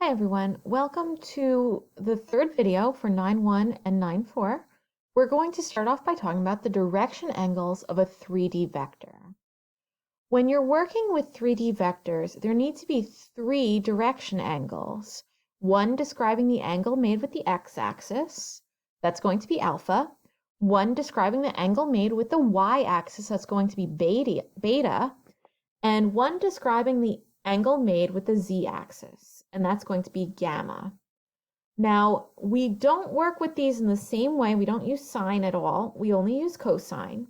Hi everyone, welcome to the third video for 9.1 and 9.4. We're going to start off by talking about the direction angles of a 3D vector. When you're working with 3D vectors, there need to be three direction angles. One describing the angle made with the x-axis, that's going to be alpha. One describing the angle made with the y-axis, that's going to be beta. And one describing the angle made with the z-axis, and that's going to be gamma. Now, we don't work with these in the same way. We don't use sine at all. We only use cosine.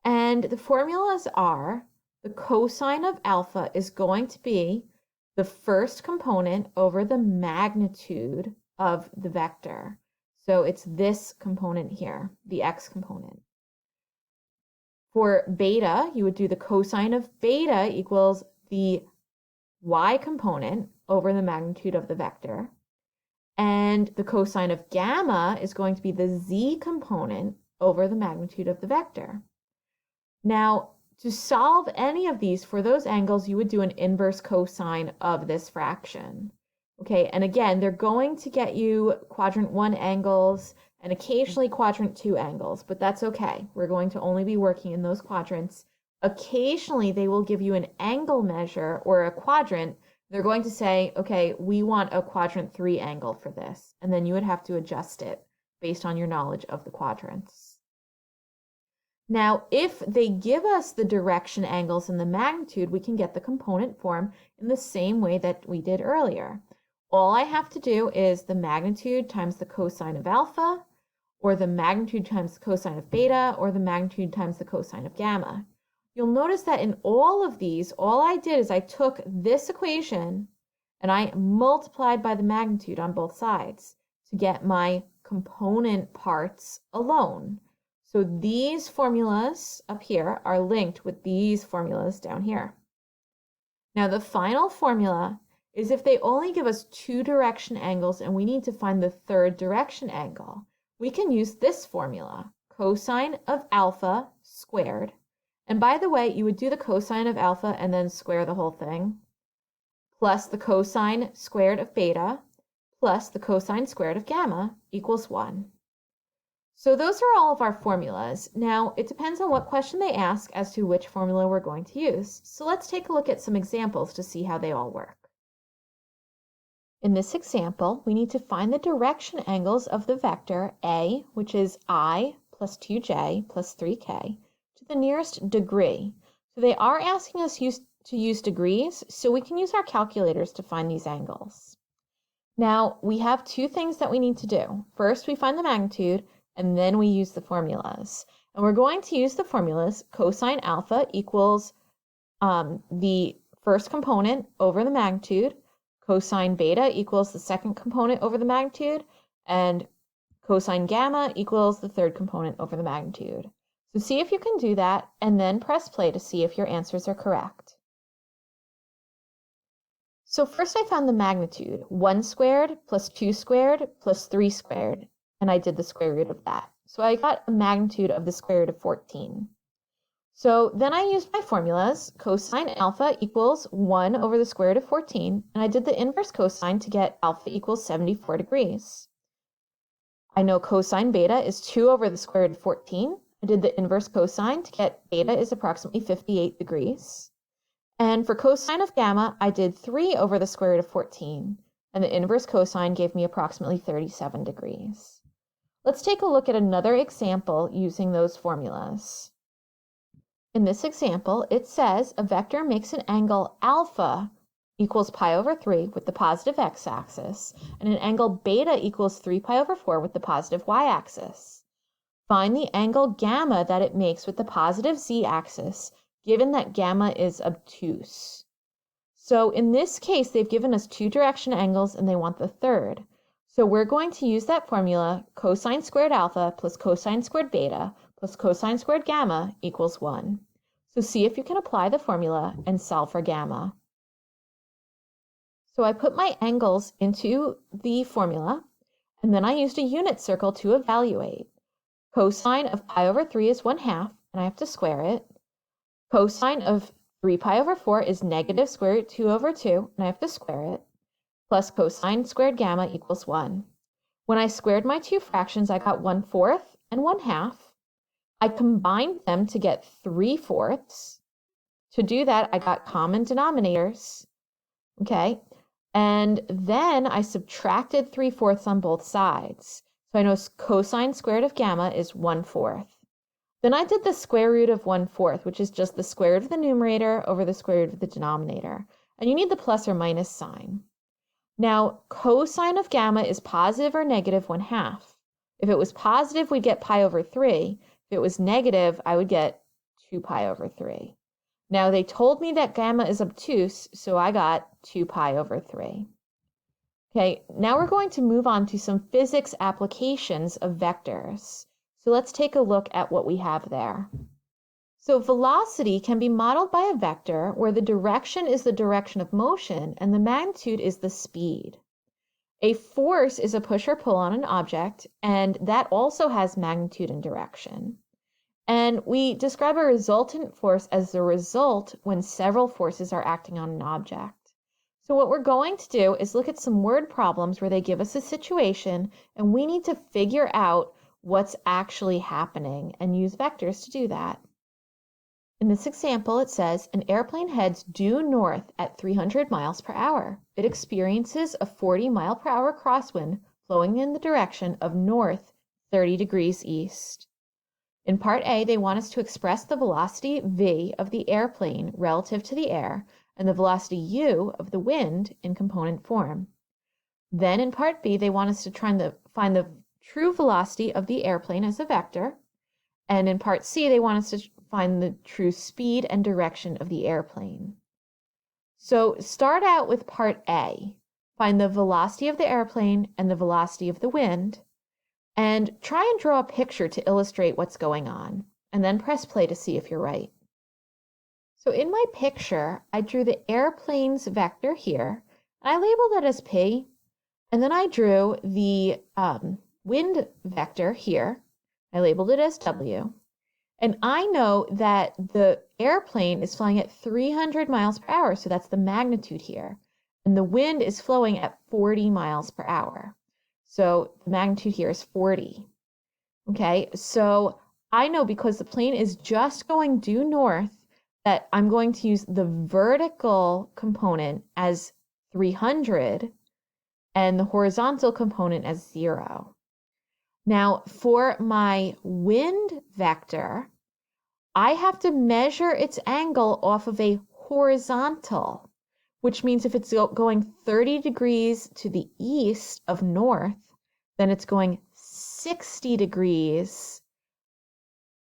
And the formulas are the cosine of alpha is going to be the first component over the magnitude of the vector. So it's this component here, the x component. For beta, you would do the cosine of beta equals the y component over the magnitude of the vector. And the cosine of gamma is going to be the z component over the magnitude of the vector. Now, to solve any of these for those angles, you would do an inverse cosine of this fraction. Okay, and again, they're going to get you quadrant 1 angles and occasionally quadrant 2 angles, but that's okay. We're going to only be working in those quadrants. Occasionally, they will give you an angle measure or a quadrant. They're going to say, okay, we want a quadrant 3 angle for this, and then you would have to adjust it based on your knowledge of the quadrants. Now, if they give us the direction angles and the magnitude, we can get the component form in the same way that we did earlier. All I have to do is the magnitude times the cosine of alpha, or the magnitude times the cosine of beta, or the magnitude times the cosine of gamma. You'll notice that in all of these, all I did is I took this equation and I multiplied by the magnitude on both sides to get my component parts alone. So these formulas up here are linked with these formulas down here. Now the final formula is if they only give us two direction angles and we need to find the third direction angle, we can use this formula, cosine of alpha squared. And by the way, you would do the cosine of alpha and then square the whole thing, plus the cosine squared of beta, plus the cosine squared of gamma equals 1. So those are all of our formulas. Now, it depends on what question they ask as to which formula we're going to use. So let's take a look at some examples to see how they all work. In this example, we need to find the direction angles of the vector a, which is I plus 2j plus 3k, to the nearest degree. So they are asking us to use degrees, so we can use our calculators to find these angles. Now, we have two things that we need to do. First, we find the magnitude, and then we use the formulas. And we're going to use the formulas cosine alpha equals the first component over the magnitude, cosine beta equals the second component over the magnitude, and cosine gamma equals the third component over the magnitude. So see if you can do that, and then press play to see if your answers are correct. So first I found the magnitude, 1 squared plus 2 squared plus 3 squared, and I did the square root of that. So I got a magnitude of the square root of 14. So then I used my formulas, cosine alpha equals 1 over the square root of 14, and I did the inverse cosine to get alpha equals 74 degrees. I know cosine beta is 2 over the square root of 14. I did the inverse cosine to get beta is approximately 58 degrees. And for cosine of gamma, I did 3 over the square root of 14, and the inverse cosine gave me approximately 37 degrees. Let's take a look at another example using those formulas. In this example, it says a vector makes an angle alpha equals pi over 3 with the positive x-axis, and an angle beta equals 3 pi over 4 with the positive y-axis. Find the angle gamma that it makes with the positive z-axis, given that gamma is obtuse. So in this case, they've given us two direction angles and they want the third. So we're going to use that formula, cosine squared alpha plus cosine squared beta plus cosine squared gamma equals 1. So see if you can apply the formula and solve for gamma. So I put my angles into the formula, and then I used a unit circle to evaluate. Cosine of pi over 3 is 1/2, and I have to square it. Cosine of 3 pi over 4 is negative square root 2 over 2, and I have to square it. plus cosine squared gamma equals 1. When I squared my two fractions, I got 1/4 and 1/2. I combined them to get 3/4. To do that, I got common denominators, okay? And then I subtracted 3/4 on both sides. So I know cosine squared of gamma is 1/4. Then I did the square root of 1/4, which is just the square root of the numerator over the square root of the denominator. And you need the plus or minus sign. Now, cosine of gamma is positive or negative 1/2. If it was positive, we'd get pi over 3. If it was negative, I would get 2 pi over 3. Now, they told me that gamma is obtuse, so I got 2 pi over 3. Okay, now we're going to move on to some physics applications of vectors. So let's take a look at what we have there. So velocity can be modeled by a vector where the direction is the direction of motion and the magnitude is the speed. A force is a push or pull on an object, and that also has magnitude and direction. And we describe a resultant force as the result when several forces are acting on an object. So what we're going to do is look at some word problems where they give us a situation and we need to figure out what's actually happening and use vectors to do that. In this example, it says an airplane heads due north at 300 miles per hour. It experiences a 40-mile-per-hour crosswind flowing in the direction of north 30 degrees east. In part A, they want us to express the velocity v of the airplane relative to the air and the velocity u of the wind in component form. Then in part B, they want us to try to find the true velocity of the airplane as a vector. And in part C, they want us to find the true speed and direction of the airplane. So start out with part A. Find the velocity of the airplane and the velocity of the wind. And try and draw a picture to illustrate what's going on. And then press play to see if you're right. So in my picture, I drew the airplane's vector here. And I labeled it as P. And then I drew the wind vector here. I labeled it as W. And I know that the airplane is flying at 300 miles per hour, so that's the magnitude here. And the wind is flowing at 40 miles per hour. So the magnitude here is 40. Okay, so I know because the plane is just going due north that I'm going to use the vertical component as 300 and the horizontal component as 0. Now, for my wind vector, I have to measure its angle off of a horizontal, which means if it's going 30 degrees to the east of north, then it's going 60 degrees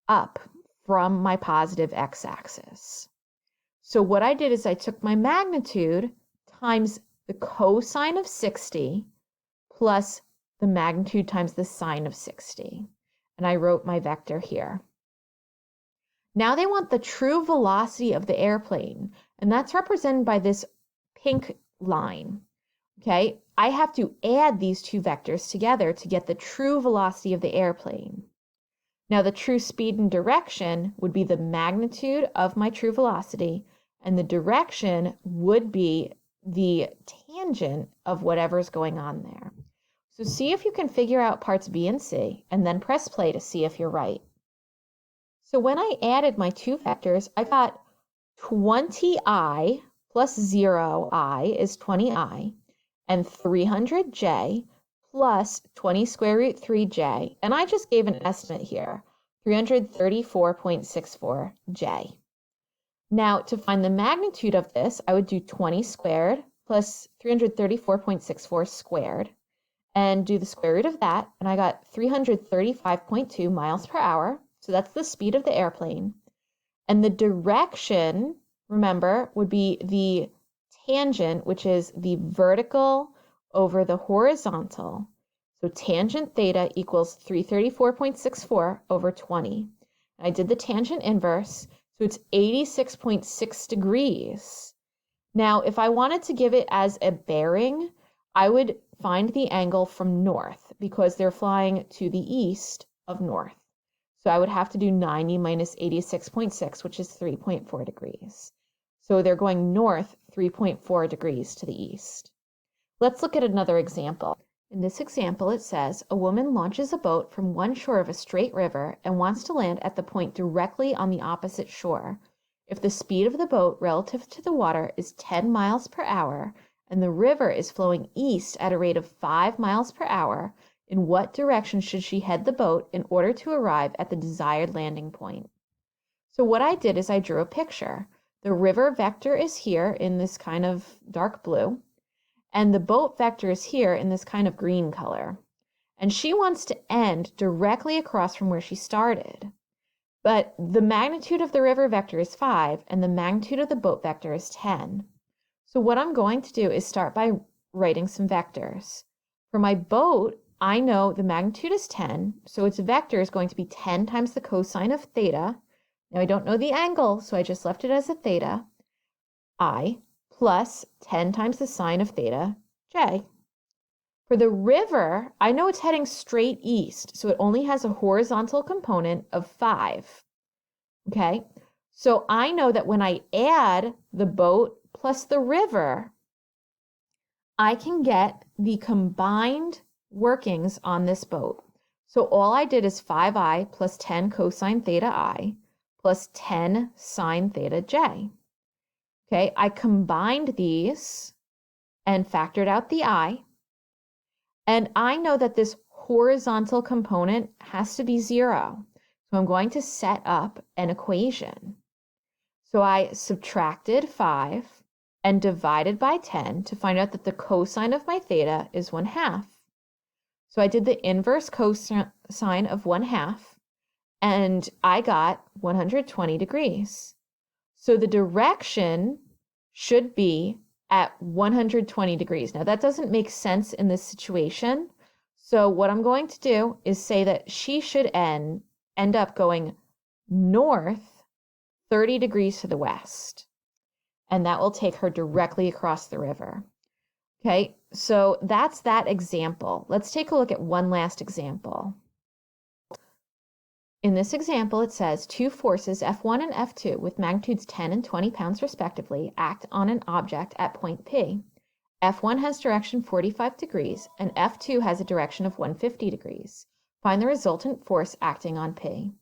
up from my positive x-axis. So what I did is I took my magnitude times the cosine of 60 plus the magnitude times the sine of 60. And I wrote my vector here. Now they want the true velocity of the airplane, and that's represented by this pink line. Okay, I have to add these two vectors together to get the true velocity of the airplane. Now the true speed and direction would be the magnitude of my true velocity, and the direction would be the tangent of whatever's going on there. So see if you can figure out parts B and C, and then press play to see if you're right. So when I added my two vectors, I got 20i plus 0i is 20i, and 300j plus 20 square root 3j, and I just gave an estimate here, 334.64j. Now, to find the magnitude of this, I would do 20 squared plus 334.64 squared, and do the square root of that, and I got 335.2 miles per hour. So that's the speed of the airplane. And the direction, remember, would be the tangent, which is the vertical over the horizontal. So tangent theta equals 334.64 over 20. I did the tangent inverse, so it's 86.6 degrees. Now, if I wanted to give it as a bearing, I would find the angle from north because they're flying to the east of north. So I would have to do 90 minus 86.6, which is 3.4 degrees. So they're going north 3.4 degrees to the east. Let's look at another example. In this example, it says, a woman launches a boat from one shore of a straight river and wants to land at the point directly on the opposite shore. If the speed of the boat relative to the water is 10 miles per hour and the river is flowing east at a rate of 5 miles per hour, in what direction should she head the boat in order to arrive at the desired landing point? So what I did is I drew a picture. The river vector is here in this kind of dark blue, and the boat vector is here in this kind of green color. And she wants to end directly across from where she started. But the magnitude of the river vector is 5, and the magnitude of the boat vector is 10. So what I'm going to do is start by writing some vectors. For my boat, I know the magnitude is 10, so its vector is going to be 10 times the cosine of theta. Now I don't know the angle, so I just left it as a theta, I, plus 10 times the sine of theta, j. For the river, I know it's heading straight east, so it only has a horizontal component of 5. Okay, so I know that when I add the boat plus the river, I can get the combined workings on this boat. So all I did is 5i plus 10 cosine theta I plus 10 sine theta j. Okay, I combined these and factored out the I. And I know that this horizontal component has to be 0. So I'm going to set up an equation. So I subtracted 5 and divided by 10 to find out that the cosine of my theta is 1/2. So I did the inverse cosine of 1/2, and I got 120 degrees. So the direction should be at 120 degrees. Now that doesn't make sense in this situation. So what I'm going to do is say that she should end up going north 30 degrees to the west. And that will take her directly across the river. Okay, so that's that example. Let's take a look at one last example. In this example, it says two forces, F1 and F2, with magnitudes 10 and 20 pounds respectively, act on an object at point P. F1 has direction 45 degrees, and F2 has a direction of 150 degrees. Find the resultant force acting on P.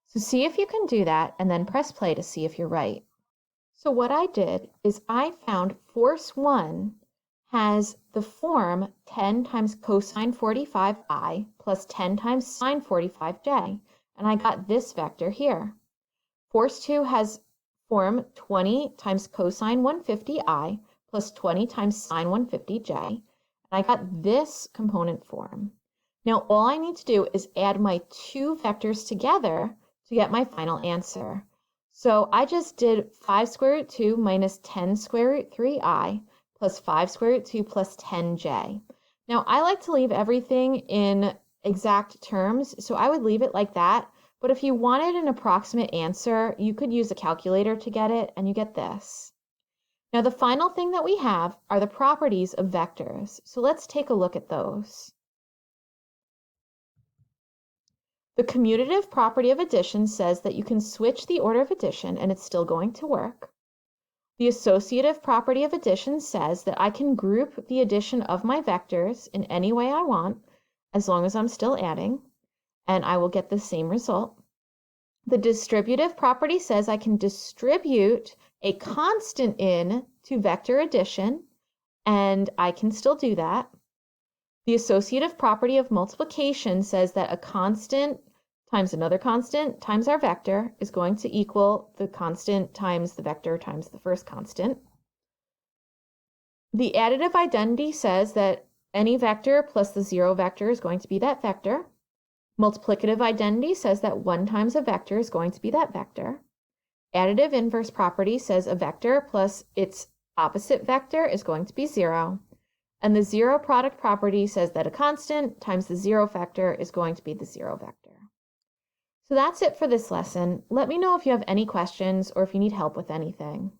So see if you can do that, and then press play to see if you're right. So what I did is I found force 1 has the form 10 times cosine 45i plus 10 times sine 45j. And I got this vector here. Force 2 has form 20 times cosine 150i plus 20 times sine 150j. And I got this component form. Now all I need to do is add my two vectors together to get my final answer. So I just did 5 square root 2 minus 10 square root 3i plus 5 square root 2 plus 10j. Now I like to leave everything in exact terms, so I would leave it like that. But if you wanted an approximate answer, you could use a calculator to get it, and you get this. Now the final thing that we have are the properties of vectors. So let's take a look at those. The commutative property of addition says that you can switch the order of addition and it's still going to work. The associative property of addition says that I can group the addition of my vectors in any way I want, as long as I'm still adding, and I will get the same result. The distributive property says I can distribute a constant in to vector addition, and I can still do that. The associative property of multiplication says that a constant times another constant times our vector is going to equal the constant times the vector times the first constant. The additive identity says that any vector plus the 0 vector is going to be that vector. Multiplicative identity says that 1 times a vector is going to be that vector. Additive inverse property says a vector plus its opposite vector is going to be 0. And the zero product property says that a constant times the 0 vector is going to be the 0 vector. So that's it for this lesson. Let me know if you have any questions or if you need help with anything.